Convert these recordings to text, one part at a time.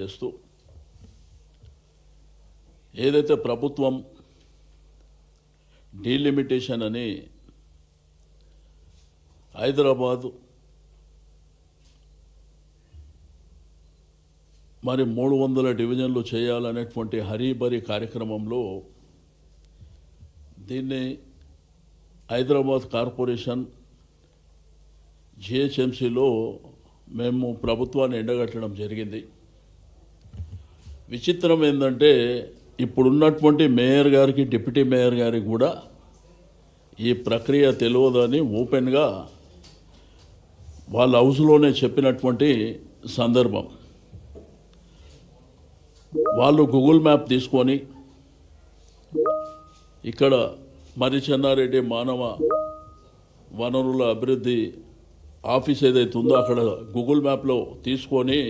చేస్తూ ఏదైతే ప్రభుత్వం డీలిమిటేషన్ అని హైదరాబాద్ మరి 300 డివిజన్లు చేయాలనేటువంటి హరీబరీ కార్యక్రమంలో దీన్ని హైదరాబాద్ కార్పొరేషన్ జిహెచ్ఎంసీలో మేము ప్రభుత్వాన్ని ఎండగట్టడం జరిగింది. విచిత్రం ఏంటంటే ఇప్పుడున్నటువంటి మేయర్ గారికి డిప్యూటీ మేయర్ గారికి కూడా ఈ ప్రక్రియ తెలియదని ఓపెన్గా వాళ్ళ హౌస్లోనే చెప్పినటువంటి సందర్భం. వాళ్ళు గూగుల్ మ్యాప్ తీసుకొని ఇక్కడ మరి చెన్నారెడ్డి మానవ వనరుల అభివృద్ధి ఆఫీస్ ఏదైతే ఉందో అక్కడ గూగుల్ మ్యాప్లో తీసుకొని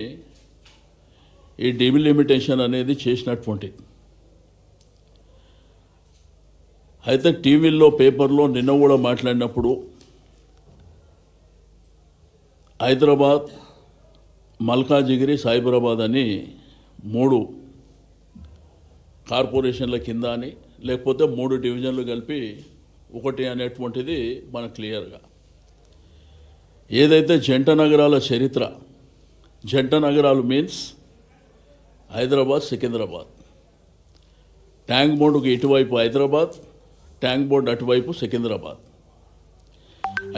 ఈ డిలిమిటేషన్ అనేది చేసినటువంటిది. అయితే టీవీల్లో పేపర్లో నిన్న కూడా మాట్లాడినప్పుడు హైదరాబాద్, మల్కాజిగిరి, సైబరాబాద్ అని 3 కార్పొరేషన్ల కింద అని లేకపోతే 3 డివిజన్లు కలిపి ఒకటి అనేటువంటిది మనకు క్లియర్గా. ఏదైతే జంట నగరాల చరిత్ర, జంట నగరాలు మీన్స్ హైదరాబాద్, సికింద్రాబాద్, ట్యాంక్ బోర్డుకి ఇటువైపు హైదరాబాద్, ట్యాంక్ బోర్డు అటువైపు సికింద్రాబాద్.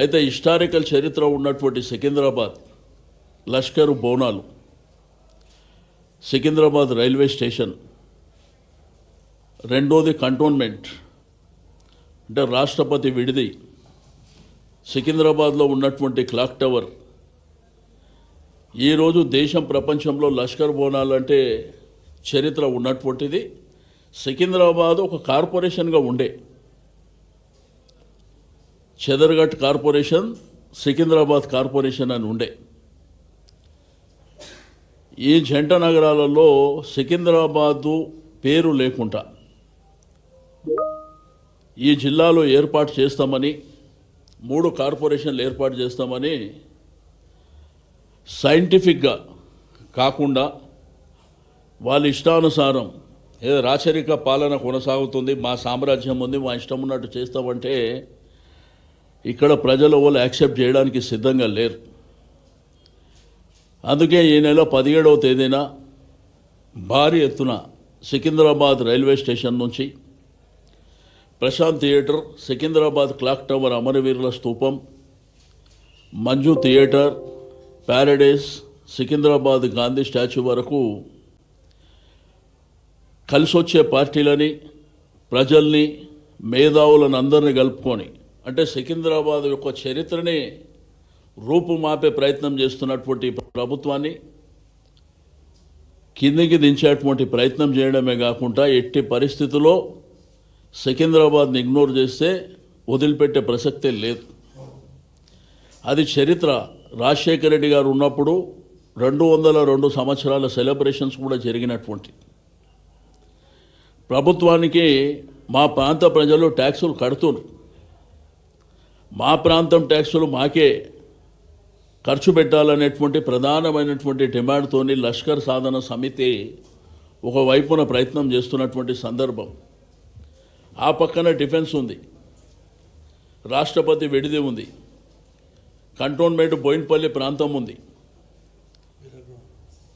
అయితే హిస్టారికల్ చరిత్ర ఉన్నటువంటి సికింద్రాబాద్ లష్కరు బోనాలు, సికింద్రాబాద్ రైల్వే స్టేషన్, రెండోది కంటోన్మెంట్ అంటే రాష్ట్రపతి విడిది, సికింద్రాబాద్లో ఉన్నటువంటి క్లాక్ టవర్. ఈరోజు దేశం ప్రపంచంలో లష్కర్ బోనాలు అంటే చరిత్ర ఉన్నటువంటిది. సికింద్రాబాద్ ఒక కార్పొరేషన్గా ఉండే, చెదర్ఘట్ కార్పొరేషన్, సికింద్రాబాద్ కార్పొరేషన్ అని ఉండే. ఈ జంట నగరాలలో సికింద్రాబాదు పేరు లేకుండా ఈ జిల్లాలో ఏర్పాటు చేస్తామని, 3 కార్పొరేషన్లు ఏర్పాటు చేస్తామని సైంటిఫిక్గా కాకుండా వాళ్ళ ఇష్టానుసారం ఏదో రాచరిక పాలన కొనసాగుతుంది, మా సామ్రాజ్యం ఉంది, మా ఇష్టం ఉన్నట్టు చేస్తామంటే ఇక్కడ ప్రజలు వాళ్ళు యాక్సెప్ట్ చేయడానికి సిద్ధంగా లేరు. అందుకే ఈ నెల 17వ తేదీన భారీ ఎత్తున సికింద్రాబాద్ రైల్వే స్టేషన్ నుంచి Prashant theatre, Secunderabad clock tower, అమరవీరుల స్తూపం, Manju theatre, paradise, Secunderabad Gandhi statue వరకు కలిసొచ్చే పార్టీలని, ప్రజల్ని, మేధావులను అందరినీ కలుపుకొని అంటే సికింద్రాబాద్ యొక్క చరిత్రని రూపుమాపే ప్రయత్నం చేస్తున్నటువంటి ప్రభుత్వాన్ని కిందికి దించేటువంటి ప్రయత్నం చేయడమే కాకుండా ఎట్టి పరిస్థితుల్లో సికింద్రాబాద్ని ఇగ్నోర్ చేస్తే వదిలిపెట్టే ప్రసక్తే లేదు. అది చరిత్ర. రాజశేఖర రెడ్డి గారు ఉన్నప్పుడు 202 సంవత్సరాల సెలబ్రేషన్స్ కూడా జరిగినటువంటి ప్రభుత్వానికి మా ప్రాంత ప్రజలు ట్యాక్సులు కడుతున్నారు. మా ప్రాంతం ట్యాక్సులు మాకే ఖర్చు పెట్టాలనేటువంటి ప్రధానమైనటువంటి డిమాండ్తోని లష్కర్ సాధన సమితి ఒకవైపున ప్రయత్నం చేస్తున్నటువంటి సందర్భం. ఆ పక్కన డిఫెన్స్ ఉంది, రాష్ట్రపతి విడిది ఉంది, కంటోన్మెంట్ బోయిన్పల్లి ప్రాంతం ఉంది,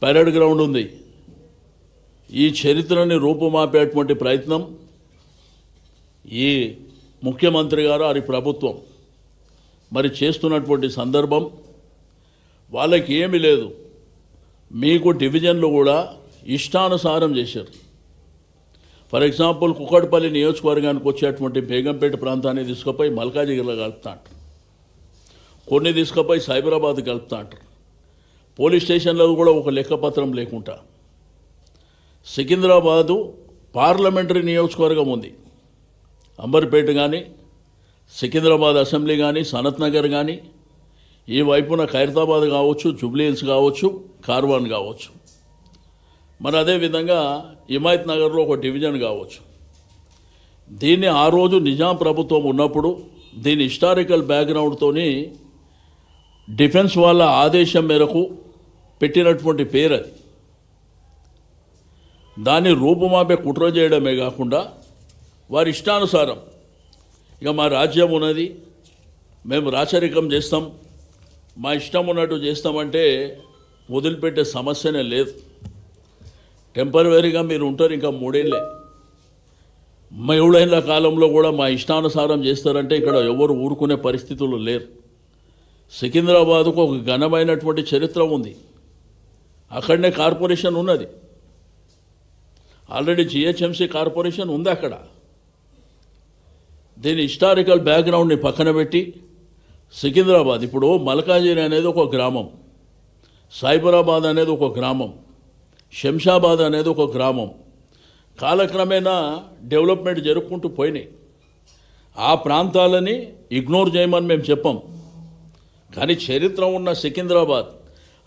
పరేడ్ గ్రౌండ్ ఉంది. ఈ చరిత్రని రూపుమాపేటువంటి ప్రయత్నం ఈ ముఖ్యమంత్రి గారు వారి ప్రభుత్వం మరి చేస్తున్నటువంటి సందర్భం. వాళ్ళకి ఏమీ లేదు, మీకు డివిజన్లు కూడా ఇష్టానుసారం చేశారు. ఫర్ ఎగ్జాంపుల్ కుక్కడపల్లి నియోజకవర్గానికి వచ్చేటువంటి బేగంపేట ప్రాంతాన్ని తీసుకుపోయి మల్కాజిగిరిలో కలుపుతా అంటారు, కొన్ని తీసుకుపోయి సైబరాబాద్ కలుపుతా అంటారు. పోలీస్ స్టేషన్లో కూడా ఒక లెక్కపత్రం లేకుండా. సికింద్రాబాదు పార్లమెంటరీ నియోజకవర్గం ఉంది, అంబర్పేట కానీ, సికింద్రాబాద్ అసెంబ్లీ కానీ, సనత్ నగర్ కానీ, ఈ వైపున ఖైరతాబాద్ కావచ్చు, జూబ్లీ హిల్స్ కావచ్చు, కార్వాన్ కావచ్చు, మరి అదేవిధంగా హిమాయత్ నగర్లో ఒక డివిజన్ కావచ్చు. దీన్ని ఆ రోజు నిజాం ప్రభుత్వం ఉన్నప్పుడు దీని హిస్టారికల్ బ్యాక్గ్రౌండ్తోని డిఫెన్స్ వాళ్ళ ఆదేశం మేరకు పెట్టినటువంటి పేరు అది. దాన్ని రూపుమాపే కుట్ర చేయడమే కాకుండా వారి ఇష్టానుసారం ఇక మా రాజ్యం ఉన్నది, మేము రాచరికం చేస్తాం, మా ఇష్టం ఉన్నట్టు చేస్తామంటే వదిలిపెట్టే సమస్యనే లేదు. టెంపరవరీగా మీరు ఉంటారు, ఇంకా 3 ఏళ్ళే. 7 ఏళ్ళ కాలంలో కూడా మా ఇష్టానుసారం చేస్తారంటే ఇక్కడ ఎవరు ఊరుకునే పరిస్థితులు లేరు. సికింద్రాబాద్కు ఒక ఘనమైనటువంటి చరిత్ర ఉంది. అక్కడనే కార్పొరేషన్ ఉన్నది, ఆల్రెడీ జిహెచ్ఎంసీ కార్పొరేషన్ ఉంది అక్కడ. దీని హిస్టారికల్ బ్యాక్గ్రౌండ్ని పక్కన పెట్టి సికింద్రాబాద్, ఇప్పుడు మల్కాజిగిరి అనేది ఒక గ్రామం, సైబరాబాద్ అనేది ఒక గ్రామం, శంషాబాద్ అనేది ఒక గ్రామం. కాలక్రమేణా డెవలప్మెంట్ జరుపుకుంటూ పోయినాయి. ఆ ప్రాంతాలని ఇగ్నోర్ చేయమని మేము చెప్పాం. కానీ చరిత్ర ఉన్న సికింద్రాబాద్,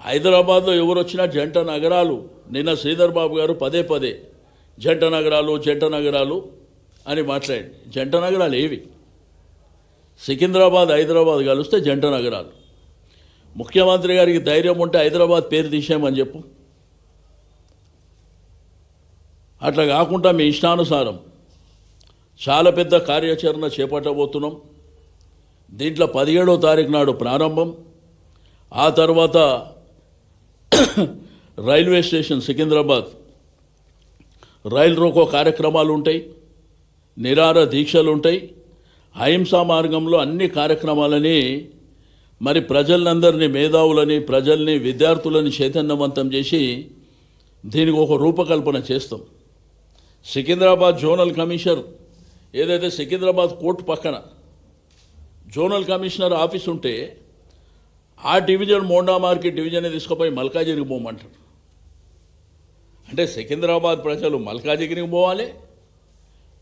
హైదరాబాద్లో ఎవరు వచ్చినా జంట నగరాలు, నిన్న శ్రీధర్ బాబు గారు పదే పదే జంట నగరాలు అని మాట్లాడి, జంట నగరాలు ఏవి? సికింద్రాబాద్ హైదరాబాద్ కలిస్తే జంట నగరాలు. ముఖ్యమంత్రి గారికి ధైర్యం ఉంటే హైదరాబాద్ పేరు తీసేయమని చెప్పు. అట్లా కాకుండా మీ ఇష్టానుసారం చాలా పెద్ద కార్యాచరణ చేపట్టబోతున్నాం. దీంట్లో 17వ తారీఖు నాడు ప్రారంభం. ఆ తర్వాత రైల్వే స్టేషన్ సికింద్రాబాద్ రైలు రోకో కార్యక్రమాలు ఉంటాయి, నిరార దీక్షలు ఉంటాయి. అహింసా మార్గంలో అన్ని కార్యక్రమాలని మరి ప్రజలందరినీ, మేధావులని, ప్రజల్ని, విద్యార్థులని చైతన్యవంతం చేసి దీనికి ఒక రూపకల్పన చేస్తాం. సికింద్రాబాద్ జోనల్ కమిషనర్ ఏదైతే సికింద్రాబాద్ కోర్టు పక్కన జోనల్ కమిషనర్ ఆఫీస్ ఉంటే ఆ డివిజన్ మోండా మార్కెట్ డివిజన్ తీసుకుపోయి మల్కాజిగిరికి పోమంటారు. అంటే సికింద్రాబాద్ ప్రజలు మల్కాజిగిరికి పోవాలి,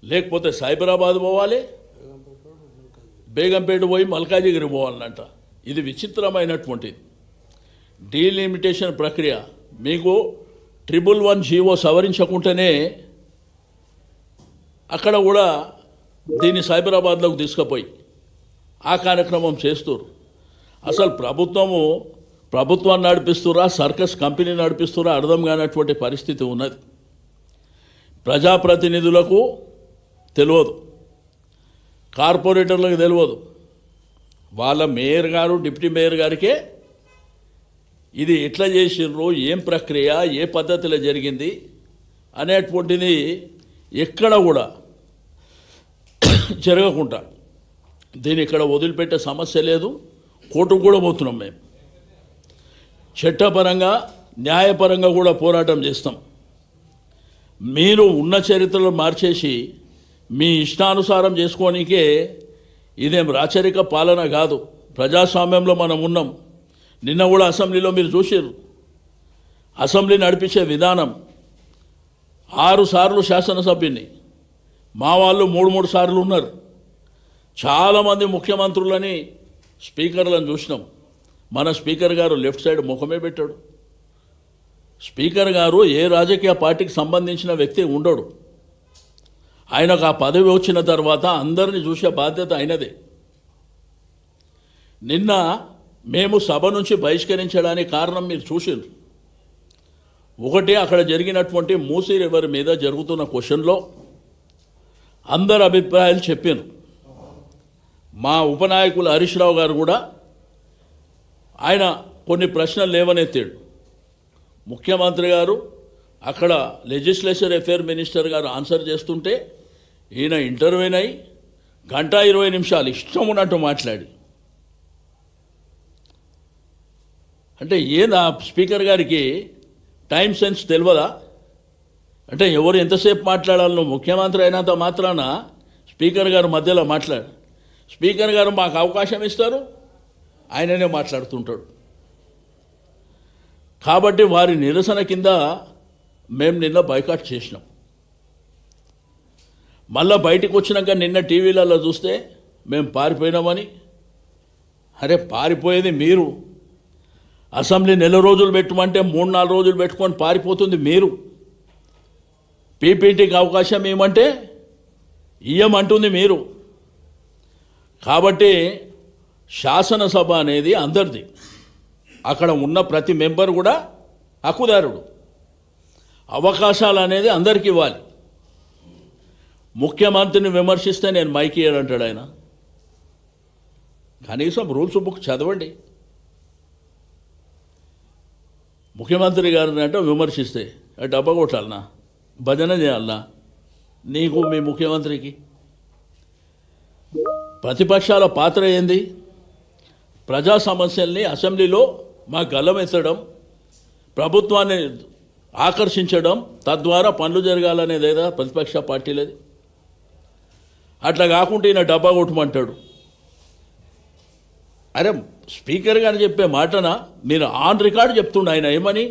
లేకపోతే సైబరాబాద్ పోవాలి, బేగంపేట పోయి మల్కాజిగిరి పోవాలంట. ఇది విచిత్రమైనటువంటిది డీలిమిటేషన్ ప్రక్రియ. మీకు 111 జీవో సవరించకుంటేనే అక్కడ కూడా దీన్ని సైబరాబాద్లోకి తీసుకుపోయి ఆ కార్యక్రమం చేస్తారు. అసలు ప్రభుత్వాన్ని నడిపిస్తురా, సర్కస్ కంపెనీ నడిపిస్తురా అర్థం కానటువంటి పరిస్థితి ఉన్నది. ప్రజాప్రతినిధులకు తెలియదు, కార్పొరేటర్లకు తెలియదు, వాళ్ళ మేయర్ గారు, డిప్యూటీ మేయర్ గారికే ఇది ఎట్లా చేసిర్రు, ఏం ప్రక్రియ, ఏ పద్ధతిలో జరిగింది అనేటువంటిది ఎక్కడ కూడా జరగకుండా దీన్ని ఇక్కడ వదిలిపెట్టే సమస్య లేదు. కోర్టుకు కూడా పోతున్నాం మేము. చట్టపరంగా, న్యాయపరంగా కూడా పోరాటం చేస్తాం. మీరు ఉన్న చరిత్రలు మార్చేసి మీ ఇష్టానుసారం చేసుకోనికే ఇదేం రాచరిక పాలన కాదు, ప్రజాస్వామ్యంలో మనం ఉన్నాం. నిన్న కూడా అసెంబ్లీలో మీరు చూసారు, అసెంబ్లీ నడిపించే విధానం. 6 సార్లు శాసనసభ్యుని, మా వాళ్ళు 3 సార్లు ఉన్నారు. చాలామంది ముఖ్యమంత్రులని, స్పీకర్లను చూసినాం. మన స్పీకర్ గారు లెఫ్ట్ సైడ్ ముఖమే పెట్టాడు. స్పీకర్ గారు ఏ రాజకీయ పార్టీకి సంబంధించిన వ్యక్తి ఉండడు. ఆయనకు ఆ పదవి వచ్చిన తర్వాత అందరినీ చూసే బాధ్యత ఆయనదే. నిన్న మేము సభ నుంచి బహిష్కరించడానికి కారణం మీరు చూసారు. ఒకటి, అక్కడ జరిగినటువంటి మూసీ రివర్ మీద జరుగుతున్న క్వశ్చన్లో అందరు అభిప్రాయాలు చెప్పారు. మా ఉపనాయకులు హరీష్ రావు గారు కూడా ఆయన కొన్ని ప్రశ్నలు లేవనెత్తాడు. ముఖ్యమంత్రి గారు అక్కడ లెజిస్లేచర్ అఫేర్ మినిస్టర్ గారు ఆన్సర్ చేస్తుంటే ఈయన ఇంటర్వ్యూన్ అయ్యి 1:20 నిమిషాలు ఇష్టం ఉన్నట్టు మాట్లాడి, అంటే ఏదా స్పీకర్ గారికి టైం సెన్స్ తెలియదా? అంటే ఎవరు ఎంతసేపు మాట్లాడాలో ముఖ్యమంత్రి అయినంత మాత్రాన స్పీకర్ గారు మధ్యలో మాట్లాడు. స్పీకర్ గారు మాకు అవకాశం ఇస్తారు, ఆయననే మాట్లాడుతుంటాడు. కాబట్టి వారి నిరసన కింద మేము నిన్న బైకాట్ చేసినాం. మళ్ళీ బయటకు వచ్చినాక నిన్న టీవీలలో చూస్తే మేము పారిపోయినామని. అరే పారిపోయేది మీరు. అసెంబ్లీ నెల రోజులు పెట్టమంటే 3-4 రోజులు పెట్టుకొని పారిపోతుంది మీరు. పీపీటీకి అవకాశం ఏమంటే ఇయ్యమంటుంది మీరు. కాబట్టి శాసనసభ అనేది అందరిది. అక్కడ ఉన్న ప్రతి మెంబర్ కూడా హక్కుదారుడు. అవకాశాలు అనేది అందరికీ ఇవ్వాలి. ముఖ్యమంత్రిని విమర్శిస్తే నేను మైక్ ఇయ్యనంటాడు ఆయన. కనీసం రూల్స్ బుక్ చదవండి. ముఖ్యమంత్రి గారిని అంటే విమర్శిస్తే డబ్బా కొట్టాలనా, భజన చేయాలనా నీకు మీ ముఖ్యమంత్రికి? ప్రతిపక్షాల పాత్ర ఏంది? ప్రజా సమస్యల్ని అసెంబ్లీలో మా గల్లమెత్తడం, ప్రభుత్వాన్ని ఆకర్షించడం, తద్వారా పనులు జరగాలనేదేదా ప్రతిపక్ష పార్టీలది. అట్లా కాకుండా ఈయన డబ్బా కొట్టమంటాడు. అరే స్పీకర్ గారు చెప్పే మాటన మీరు ఆన్ రికార్డు చెప్తుండ ఆయన ఏమని,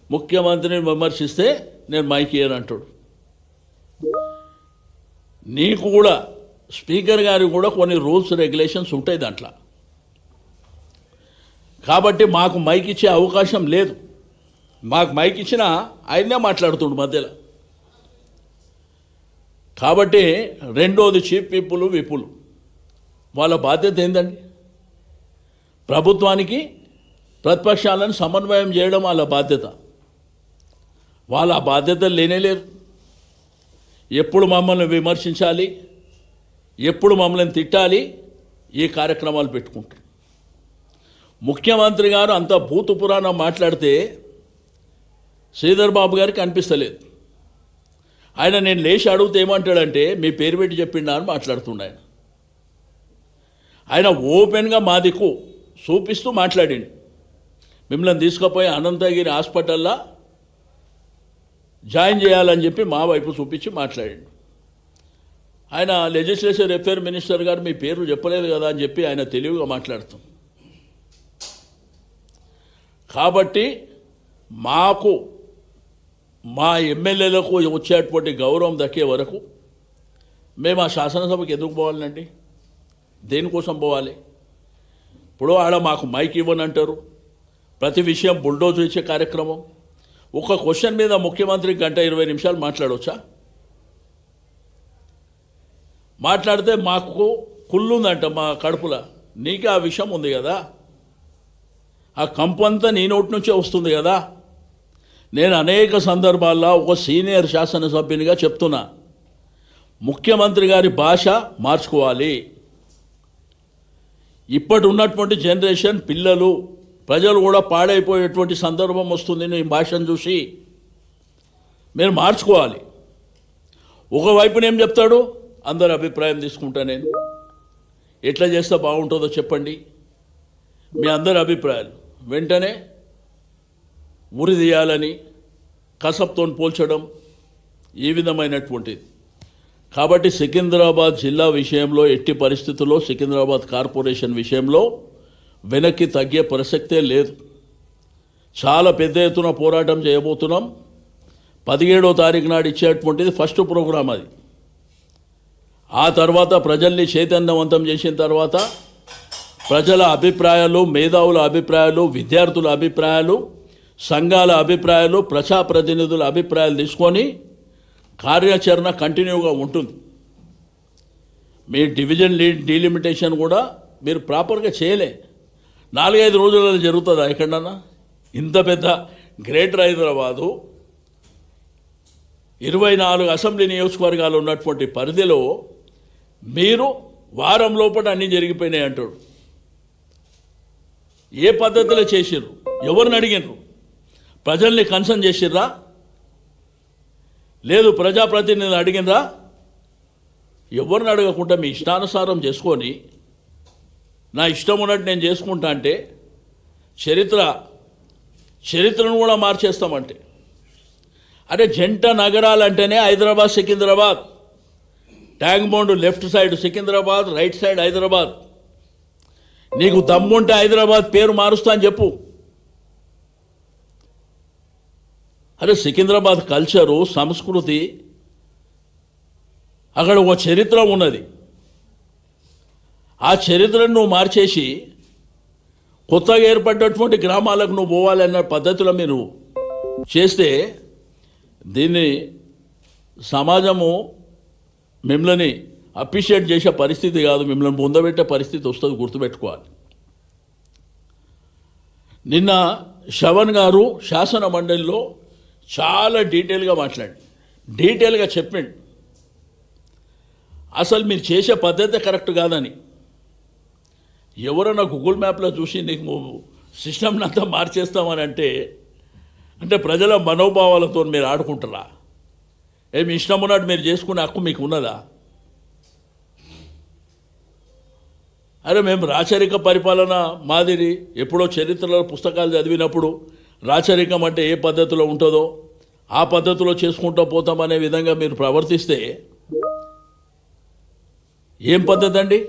ముఖ్యమంత్రిని విమర్శిస్తే నేను మైక్ ఇయ్యనంటాడు. నీకు కూడా స్పీకర్ గారికి కూడా కొన్ని రూల్స్ రెగ్యులేషన్స్ ఉంటాయి దాంట్లో. కాబట్టి మాకు మైక్ ఇచ్చే అవకాశం లేదు. మాకు మైక్ ఇచ్చినా ఆయనే మాట్లాడుతుండు మధ్యలో. కాబట్టి రెండోది చీఫ్ విప్పులు వాళ్ళ బాధ్యత ఏందండి? ప్రభుత్వానికి ప్రతిపక్షాలను సమన్వయం చేయడం వాళ్ళ బాధ్యత. వాళ్ళ బాధ్యతలు లేనేలేరు. ఎప్పుడు మమ్మల్ని విమర్శించాలి, ఎప్పుడు మమ్మల్ని తిట్టాలి, ఈ కార్యక్రమాలు పెట్టుకుంటారు. ముఖ్యమంత్రి గారు అంత భూతు పురాణం మాట్లాడితే శ్రీధర్ బాబు గారికి అనిపిస్తలేదు. ఆయన నేను లేచి అడిగితే ఏమంటాడంటే మీ పేరు పెట్టి చెప్పిండా అని మాట్లాడుతుండ ఆయన ఓపెన్గా మా దిక్కు చూపిస్తూ మాట్లాడిండు. మిమ్మల్ని తీసుకుపోయి అనంతగిరి హాస్పిటల్లో జాయిన్ చేయాలని చెప్పి మా వైపు చూపించి మాట్లాడిండు. ఆయన లెజిస్లేచర్ అఫేర్ మినిస్టర్ గారు మీ పేరు చెప్పలేదు కదా అని చెప్పి ఆయన తెలివిగా మాట్లాడుతాం. కాబట్టి మాకు మా ఎమ్మెల్యేలకు వచ్చేటువంటి గౌరవం దక్కే వరకు మేము ఆ శాసనసభకి ఎందుకు పోవాలండి? దేనికోసం పోవాలి? ఇప్పుడు ఆడ మాకు మైక్ ఇవ్వనంటారు, ప్రతి విషయం బుల్డోజ్ ఇచ్చే కార్యక్రమం. ఒక క్వశ్చన్ మీద ముఖ్యమంత్రి 1-20 నిమిషాలు మాట్లాడవచ్చా? మాట్లాడితే మాకు కుళ్ళుందంట మా కడుపుల. నీకే ఆ విషయం ఉంది కదా, ఆ కంపంతా నీ నోటి నుంచే వస్తుంది కదా. నేను అనేక సందర్భాల్లో ఒక సీనియర్ శాసనసభ్యునిగా చెప్తున్నా, ముఖ్యమంత్రి గారి భాష మార్చుకోవాలి. ఇప్పటి ఉన్నటువంటి జనరేషన్ పిల్లలు ప్రజలు కూడా పాడైపోయేటువంటి సందర్భం వస్తుంది. నీ భాషను చూసి మీరు మార్చుకోవాలి. ఒకవైపున ఏం చెప్తాడు, అందరి అభిప్రాయం తీసుకుంటా, నేను ఎట్లా చేస్తే బాగుంటుందో చెప్పండి, మీ అందరి అభిప్రాయాలు. వెంటనే ఉరి తీయాలని కసబ్తో పోల్చడం, ఈ విధమైనటువంటిది. కాబట్టి సికింద్రాబాద్ జిల్లా విషయంలో ఎట్టి పరిస్థితుల్లో, సికింద్రాబాద్ కార్పొరేషన్ విషయంలో వెనక్కి తగ్గే ప్రసక్తే లేదు. చాలా పెద్ద ఎత్తున పోరాటం చేయబోతున్నాం. 17వ తారీఖు నాడు ఇచ్చేటువంటిది ఫస్ట్ ప్రోగ్రాం అది. ఆ తర్వాత ప్రజల్ని చైతన్యవంతం చేసిన తర్వాత ప్రజల అభిప్రాయాలు, మేధావుల అభిప్రాయాలు, విద్యార్థుల అభిప్రాయాలు, సంఘాల అభిప్రాయాలు, ప్రజాప్రతినిధుల అభిప్రాయాలు తీసుకొని కార్యాచరణ కంటిన్యూగా ఉంటుంది. మీ డివిజన్ డీలిమిటేషన్ కూడా మీరు ప్రాపర్గా చేయలే. 4-5 రోజులలో జరుగుతుందా ఎక్కడన్నా? ఇంత పెద్ద గ్రేటర్ హైదరాబాదు 24 అసెంబ్లీ నియోజకవర్గాలు ఉన్నటువంటి పరిధిలో మీరు వారం లోపల అన్నీ జరిగిపోయినాయి అంటాడు. ఏ పద్ధతిలో చేసిర్రు? ఎవరిని అడిగినరు? ప్రజల్ని కన్సర్న్ చేసిర్రా? లేదు ప్రజాప్రతినిధులు అడిగినరా? ఎవరిని అడగకుండా మీ ఇష్టానుసారం చేసుకొని నా ఇష్టం ఉన్నట్టు నేను చేసుకుంటా అంటే చరిత్రను కూడా మార్చేస్తామంటే. అరే జంట నగరాలంటేనే Hyderabad, Secunderabad. Tank Bund left side Secunderabad, right side Hyderabad. నీకు దమ్ముంటే హైదరాబాద్ పేరు మారుస్తా అని చెప్పు. అరే సికింద్రాబాద్ కల్చరు, సంస్కృతి, అక్కడ ఒక చరిత్ర ఉన్నది. ఆ చరిత్రను నువ్వు మార్చేసి కొత్తగా ఏర్పడ్డటువంటి గ్రామాలకు నువ్వు పోవాలన్న పద్ధతిలో మీరు చేస్తే దీన్ని సమాజము మిమ్మల్ని అప్రిషియేట్ చేసే పరిస్థితి కాదు, మిమ్మల్ని పొందబెట్టే పరిస్థితి వస్తుంది, గుర్తుపెట్టుకోవాలి. నిన్న శ్రవణ్ గారు శాసన మండలిలో చాలా డీటెయిల్గా మాట్లాడి డీటెయిల్గా చెప్పిండు అసలు మీరు చేసే పద్ధతి కరెక్ట్ కాదని. ఎవరైనా గూగుల్ మ్యాప్లో చూసి నీకు సిస్టమ్ని అంతా మార్చేస్తామని అంటే ప్రజల మనోభావాలతో మీరు ఆడుకుంటారా? ఏమి ఇష్టం ఉన్నట్టు మీరు చేసుకునే హక్కు మీకు ఉన్నదా? అరే మేము రాచరిక పరిపాలన మాదిరి ఎప్పుడో చరిత్రలో పుస్తకాలు చదివినప్పుడు రాచరికం అంటే ఏ పద్ధతిలో ఉంటుందో ఆ పద్ధతిలో చేసుకుంటూ పోతామనే విధంగా మీరు ప్రవర్తిస్తే ఏం పద్ధతి అండి?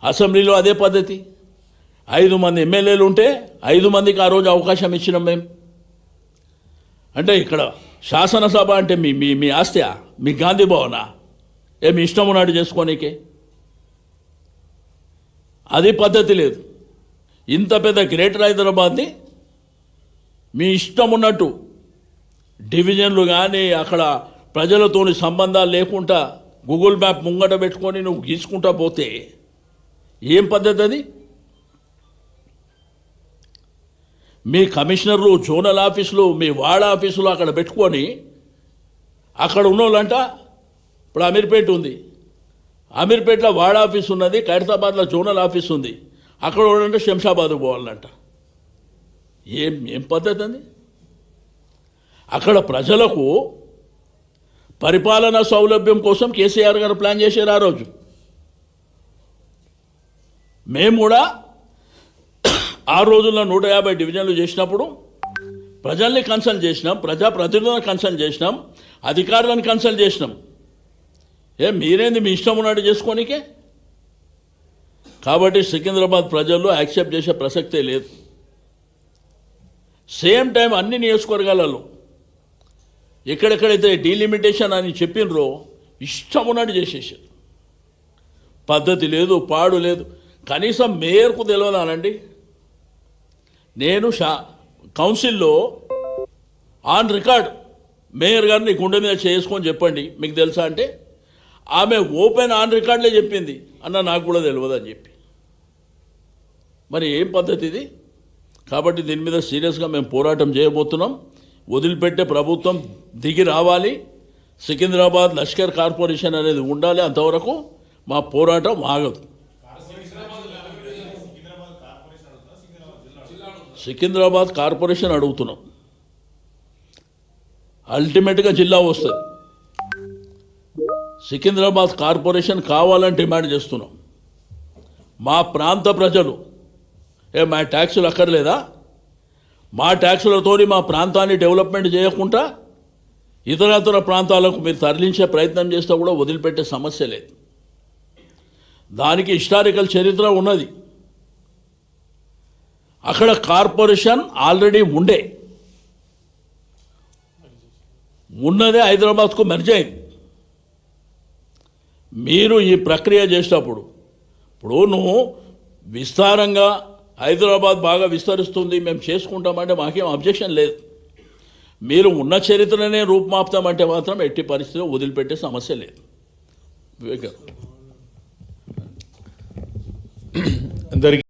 అసెంబ్లీలో అదే పద్ధతి. 5 మంది ఎమ్మెల్యేలు ఉంటే 5 మందికి ఆ రోజు అవకాశం ఇచ్చినాం మేము. అంటే ఇక్కడ శాసనసభ అంటే మీ మీ మీ ఆస్తియా? మీ గాంధీ భవనా? ఏమి ఇష్టం ఉన్నట్టు చేసుకోనీకే? అది పద్ధతి లేదు. ఇంత పెద్ద గ్రేటర్ హైదరాబాద్ని మీ ఇష్టం ఉన్నట్టు డివిజన్లు కానీ అక్కడ ప్రజలతోని సంబంధాలు లేకుండా గూగుల్ మ్యాప్ ముంగట పెట్టుకొని నువ్వు గీసుకుంటా పోతే ఏం పద్ధతి అది? మీ కమిషనర్లు, జోనల్ ఆఫీసులు, మీ వార్డ్ ఆఫీసులు అక్కడ పెట్టుకొని అక్కడ ఉన్నోళ్ళంట. ఇప్పుడు అమీర్పేట ఉంది, అమీర్పేటలో వార్డ్ ఆఫీస్ ఉన్నది, ఖైరతాబాద్లో జోనల్ ఆఫీస్ ఉంది. అక్కడ ఉండంటే శంషాబాద్కు పోవాలంట. ఏం పద్ధతి అది? అక్కడ ప్రజలకు పరిపాలనా సౌలభ్యం కోసం కేసీఆర్ గారు ప్లాన్ చేశారు ఆ రోజు. మేము కూడా ఆ రోజుల్లో 150 డివిజన్లు చేసినప్పుడు ప్రజల్ని కన్సల్ట్ చేసినాం, ప్రజాప్రతినిధులను కన్సల్ట్ చేసినాం, అధికారులను కన్సల్ట్ చేసినాం. మీరేంది మీ ఇష్టం ఉన్నట్టు చేసుకోనికే? కాబట్టి సికింద్రాబాద్ ప్రజల్లో యాక్సెప్ట్ చేసే ప్రసక్తే లేదు. సేమ్ టైం అన్ని నియోజకవర్గాలలో ఎక్కడెక్కడైతే డీలిమిటేషన్ అని చెప్పినరో ఇష్టం ఉన్నట్టు చేసేసారు. పద్ధతి లేదు, పాడు లేదు. కనీసం మేయర్కు తెలియదానండి. నేను కౌన్సిల్లో ఆన్ రికార్డ్ మేయర్ గారిని గుండె మీద చేసుకొని చెప్పండి మీకు తెలుసా అంటే ఆమె ఓపెన్ ఆన్ రికార్డులే చెప్పింది, అన్న నాకు కూడా తెలియదు అని చెప్పి. మరి ఏం పద్ధతి ఇది? కాబట్టి దీని మీద సీరియస్గా మేము పోరాటం చేయబోతున్నాం. వదిలిపెట్టే ప్రభుత్వం దిగి రావాలి. సికింద్రాబాద్ లష్కర్ కార్పొరేషన్ అనేది ఉండాలి. అంతవరకు మా పోరాటం ఆగదు. సికింద్రాబాద్ కార్పొరేషన్ అడుగుతున్నాం. అల్టిమేట్గా జిల్లా వస్తుంది. సికింద్రాబాద్ కార్పొరేషన్ కావాలని డిమాండ్ చేస్తున్నాం. మా ప్రాంత ప్రజలు మా ట్యాక్సులు అక్కర్లేదా? మా ట్యాక్సులతో మా ప్రాంతాన్ని డెవలప్మెంట్ చేయకుండా ఇతర ప్రాంతాలకు మీరు తరలించే ప్రయత్నం చేస్తే కూడా వదిలిపెట్టే సమస్య లేదు. దానికి హిస్టారికల్ చరిత్ర ఉన్నది. అక్కడ కార్పొరేషన్ ఆల్రెడీ ఉన్నదే హైదరాబాద్కు మెర్జ్ అయింది. మీరు ఈ ప్రక్రియ చేసేటప్పుడు ఇప్పుడు నువ్వు విస్తారంగా హైదరాబాద్ బాగా విస్తరిస్తుంది మేము చేసుకుంటామంటే మాకేం అబ్జెక్షన్ లేదు. మీరు ఉన్న చరిత్రనే రూపుమాపుతామంటే మాత్రం ఎట్టి పరిస్థితిలో వదిలిపెట్టే సమస్య లేదు. వివేక్ గారు.